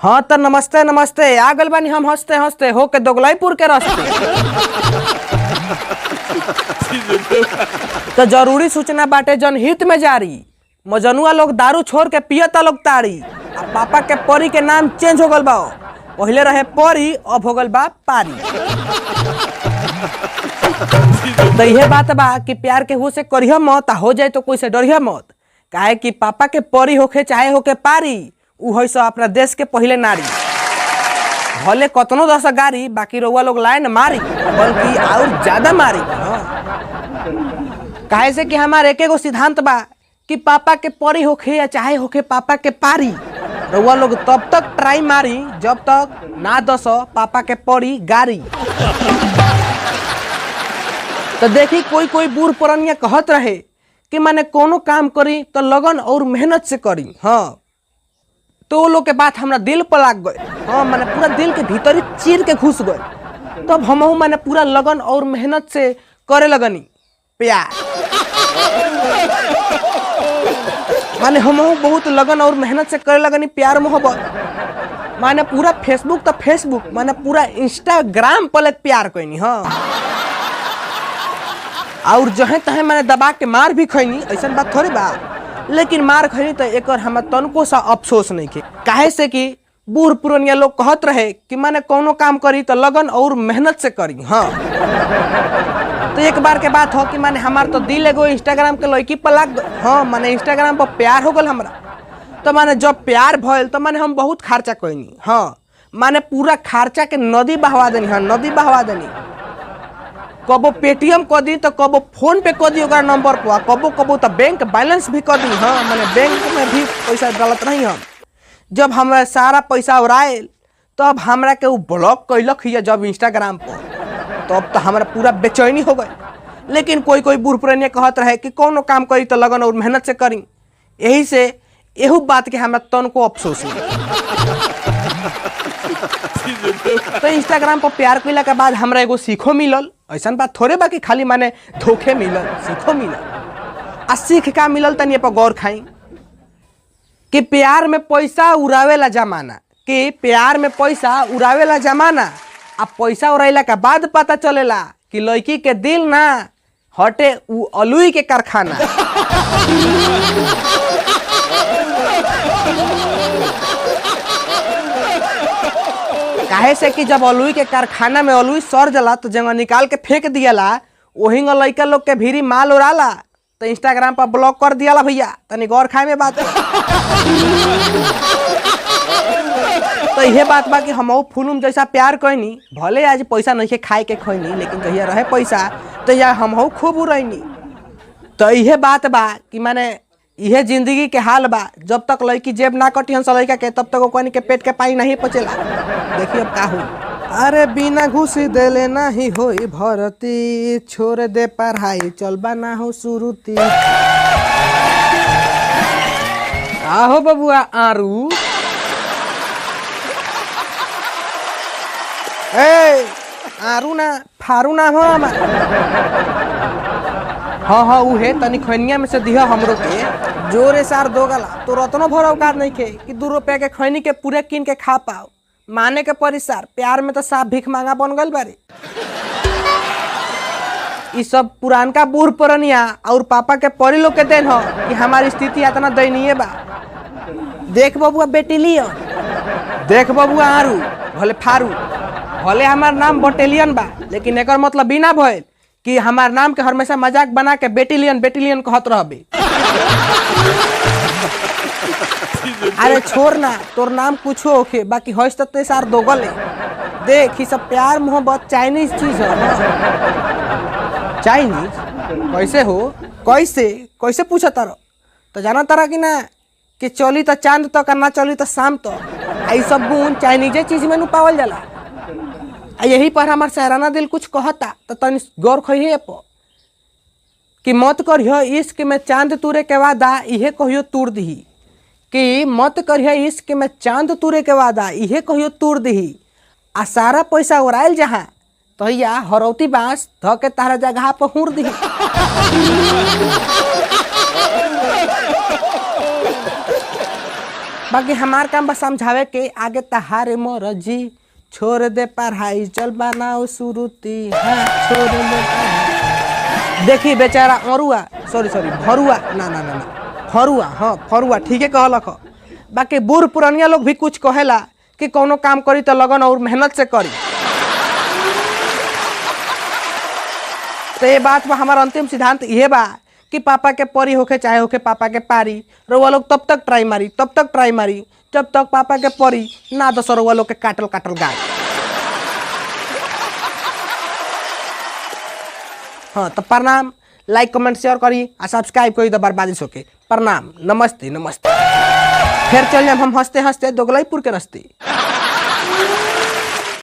हाँ तो नमस्ते नमस्ते आ गल बानी हम हंसते हंसते हो के दोगलाईपुर के रास्ते। तो जरूरी सूचना बाटे जनहित में जारी, मजनुआ लोग दारू छोड़ के पियता लोग ताड़ी। आ पापा के परी के नाम चेंज हो गल बा, पहले रहे परी अब हो गल बा पारी। तो यह बात बा कि प्यार के हो से करिया मत, हो जाए तो कोई से डरिया मत। काहे कि पापा के परी होके चाहे होके पारी, उ है सो अपना देश के पहले नारी। भले कतनो दस गारी बाकी रउआ लोग लाइन मारी, बल्कि और ज्यादा मारी। काहे से कि हमारे एक एगो सिद्धांत बा कि पापा के परी होके या चाहे होके पापा के पारी, रउआ लोग तब तक ट्राई मारी जब तक ना दस पापा के परी गारी। तो देखी कोई कोई बूढ़ पुरानिया कहत रहे कि माने कोनो काम करी तो लगन और मेहनत से करी। हाँ तो लोग के बात हमरा दिल पर लाग गए। हाँ माने पूरा दिल के भीतर ही चीर के घुस गए। तब हमहू माने पूरा लगन और मेहनत से करे लगनी प्यार। माने हमहू बहुत लगन और मेहनत से करे लगनी प्यार मोहब्बत। माने पूरा फेसबुक तो फेसबुक माने पूरा इंस्टाग्राम पर प्यार कईनी। हाँ और जहे तहे मैंने दबा के मार भी खैनी, ऐसा बात थोड़ी बा। लेकिन मार खैनी तो एक हम तनको सा अफसोस नहीं के। काहे से कि बूढ़ पुरानिया लोग कहत रहे कि माने कोनो काम करी तो लगन और मेहनत से करी। हाँ तो एक बार के बात हो कि माने हमार तो दिल एगो इंस्टाग्राम के लड़की पर लाग गए। हाँ माने इंस्टाग्राम पर प्यार हो गल हमरा। तो माने जब प्यार भइल तो माने हम बहुत खर्चा कईनी। हाँ माने पूरा खर्चा के नदी बहवा देनी। हाँ नदी बहवा देनी। कबो पेटीएम कर दी तो कबो फोन पे कर दी ओकरा नंबर पर, कबो कबो तो बैंक बैलेंस भी कर दी। हाँ मैंने बैंक में भी पैसा डालत रही हम। जब हमारा सारा पैसा उड़ायल तब हमरा के वो ब्लॉक कैलक ही जब इंस्टाग्राम पर, तब तो हमारा पूरा बेचैनी हो गई। लेकिन कोई कोई बूढ़ पुरानिया कहत रहे कि कोनो काम करी तो लगन और मेहनत से करी। यही से एहू बात के हमरा तनको अफसोस नहीं। तो इंस्टाग्राम पर प्यार कैला के बाद हमरा एगो सीखो मिलल। ऐसा बात थोड़े बा कि खाली माने धोखे मिलल, सीखो मिलल। आ सीख का मिलल तनी पर गौर खाई कि प्यार में पैसा उड़ावेला जमाना, कि प्यार में पैसा उड़ावेला जमाना। आ पैसा उड़ाइला के बाद पता चलेला कि लड़की के दिल ना हटे उ अलुई के कारखाना। काहे से कि जब अलुई के कारखाना में अलुई सड़ जाला तो जगह निकाल के फेंक दियाला, वही लड़का लोग के भीरी माल उड़ाला तो इंस्टाग्राम पर ब्लॉक कर दियाला। भैया तनी गौर खाए में बात। तो यह बात बा कि हम फुलुम जैसा प्यार कईनी, भले आज पैसा नहीं खाए के खैनी, लेकिन जहिया रहे पैसा तो या हम खूब उड़ैनी। तो यह बात बा कि माने यह जिंदगी के हाल बा। जब तक लड़की जेब ना कटी हंस लड़का के तब तक ओकनी के पेट के पानी नहीं पचेला। देखिए अब का हुई। अरे बिना घूस देले नाही होई भरती, छोड़ दे पढ़ाई चलबा ना हो सुरुती। आहो बबुआ आरू। ए आरू ना फारू ना हो हमार। हाँ हाँ उहे तनी खैनिया में से दिया हमरो के जोरे सार दो गला। तो रतनो भर औकात नहीं के कि 2 रुपया के खैनी के पूरे किन के खा पाओ। माने के परिसार प्यार में तो साफ भीख मांगा बन गल बारी। ये सब पुरानका बूढ़ पुरानिया और पापा के परी लोग के देन हो कि हमारी स्थिति इतना दयनीय बा। देख बबुआ बेटिलियन, देख बबुआ आरू, भले फारू, भले हमार नाम बटेलियन बा, लेकिन एकर मतलब बिना भइल कि हमार नाम के हमेशा मजाक बना के बेटिलियन बेटिलियन कहत रहबे। अरे छोड़ ना, तोर नाम कुछो होखे बाकी होइस तो सार दोगले। देख ये सब प्यार मोहब्बत चाइनीज चीज है। चाइनीज कैसे हो, कैसे कैसे पूछा तारो? तो जाना तारा कि ना कि चली तो चांद तो करना चली तो शाम तो। आई सब गुण चाइनीजे चीज में पावल जाला। यही पर हमार सहराना दिल कुछ कहता तो तनी गौर खइहे पर कि मत करियो इश्क में चांद तुरे के वादा इहे कहियो तूर दही। कि मत करियो इश्क में चांद तुरे के वादा इहे कहियो तूर दही। आ सारा पैसा उड़ाइल जहाँ तो या हरौती बांस ध के तारा जगह पर हुर दही। बाकी हमार काम बस समझावे के आगे तहारे मर्जी, छोड़ दे पढ़ाई चल बनाओ सुरुती, हाँ छोड़ दे पढ़ाई। देखी बेचारा अरुआ सॉरी भरुआ ना फरुआ, हाँ फरुआ ठीक है कहलक। बाकी बूढ़ पुरानिया लोग भी कुछ कहेला कि कोनो काम करी तो लगन और मेहनत से करी। तो ये बात में हमारा अंतिम सिद्धांत ये बा कि पापा के परी होके चाहे होके पापा के पारी, रउआ लोग तब तक ट्राई मारी जब तक पापा के परी ना दस रउआ लोग के काटल गाय। हाँ तो प्रणाम, लाइक कमेंट शेयर करी आ सब्सक्राइब करी तो बर्बादी सोके। प्रणाम, नमस्ते। फिर चल हम हंसते हंसते दोगलईपुर के रास्ते।